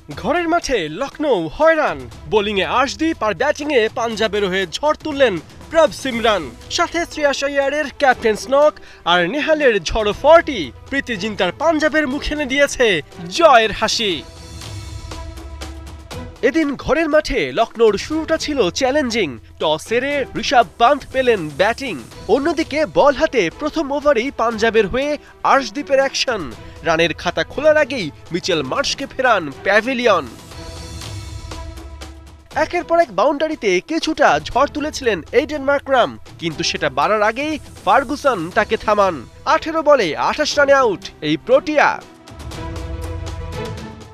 ঘরের মাঠে লখনৌ হয়রান, বোলিংয়ে আর্শদীপ আর ব্যাটিংয়ে পাঞ্জাবের হয়ে ঝড় তুললেন প্রভ সিমরান। সাথে শ্রেয়াস আইয়ারের ক্যাপ্টেন স্নক আর নেহালের ঝড়ো 40। প্রীতি জিন্তার পাঞ্জাবের মুখে এনে দিয়েছে জয়ের হাসি। এদিন ঘরের মাঠে লখনৌর শুরুটা ছিল চ্যালেঞ্জিং। টস হেরে ঋষভ পান্থ পেলেন ব্যাটিং। অন্যদিকে বল হাতে প্রথম ওভারেই পাঞ্জাবের হয়ে আর্শদীপের অ্যাকশন। রানের খাতা খোলার আগেই মিচেল মার্শকে ফেরান প্যাভিলিয়ন। একের পর এক বাউন্ডারিতে কিছুটা ঝড় তুলেছিলেন এইডেন মার্করাম, কিন্তু সেটা বাড়ার আগেই ফার্গুসন তাকে থামান। 18 বলে 28 রানে আউট এই প্রোটিয়া।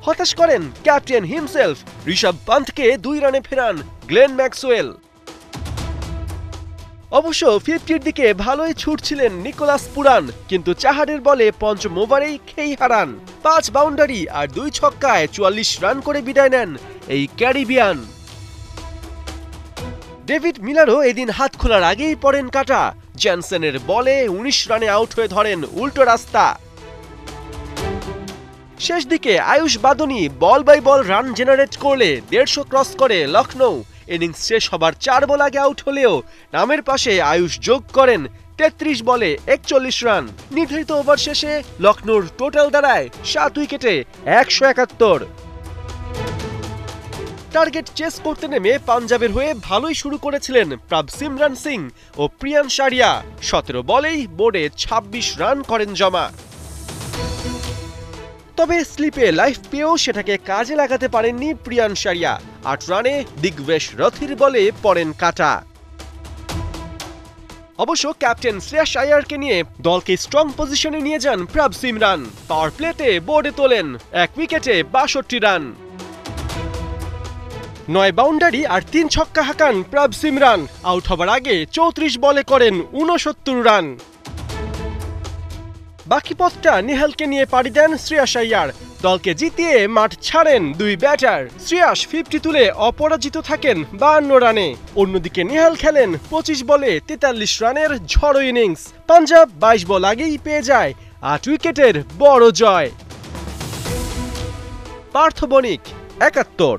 হতাশ করেন ক্যাপ্টেন হিমসেলফ, ঋষভ পান্থকে 2 রানে ফেরান গ্লেন ম্যাক্সওয়েল। অবশ্য 50-র দিকে ভালোই ছুটছিলেন নিকোলাস পুরান, কিন্তু চাহারের বলে পঞ্চম ওভারেই খেই হারান। 5 বাউন্ডারি আর 2 ছক্কায় 44 রান করে বিদায় নেন এই ক্যারিবিয়ান। ডেভিড মিলারও এদিন হাত খোলার আগেই পড়েন কাটা। জ্যানসেনের বলে 19 রানে আউট হয়ে ধরেন উল্টো রাস্তা। শেষ দিকে আয়ুষ বাদনী বল বাই বল রান জেনারেট করলে 150 ক্রস করে লখনৌ। ইনিংস শেষ হবার 4 বল আগে আউট হলেও নামের পাশে আয়ুষ যোগ করেন 33 বলে 41 রান। নির্ধারিত ওভার শেষে লখনৌর টোটাল দাঁড়ায় 7 উইকেটে 171। টার্গেট চেস করতে নেমে পাঞ্জাবের হয়ে ভালোই শুরু করেছিলেন প্রভ সিমরান সিং ও প্রিয়ান সারিয়া। 17 বলেই বোর্ডে 26 রান করেন জমা। তবে স্লিপে লাইফ পেয়েও সেটাকে কাজে লাগাতে পারেননি প্রিয়ান সারিয়া। 8 রানে দিগ্বেশ রথির বলে পড়েন কাটা। অবশ্য ক্যাপ্টেন শ্রেয়াস আইয়ারকে নিয়ে দলকে স্ট্রং পজিশনে নিয়ে যান প্রভ সিমরান। পাওয়ার প্লেতে বোর্ডে তোলেন 1 উইকেটে 62 রান। 9 বাউন্ডারি আর 3 ছক্কা হাঁকান প্রভ সিমরান। আউট হবার আগে 34 বলে করেন 69 রান। বাকি পথটা নেহালকে নিয়ে পাড়ি দেন শ্রেয়াস আইয়ার। দলকে জিতিয়ে মাঠ ছাড়েন 2 ব্যাটার। শ্রেয়াস 50 তুলে অপরাজিত থাকেন 52 রানে। অন্যদিকে নেহাল খেলেন 25 বলে 43 রানের ঝড়ো ইনিংস। পাঞ্জাব 22 বল আগেই পেয়ে যায় 8 উইকেটের বড় জয়। পার্থ বণিক, 71।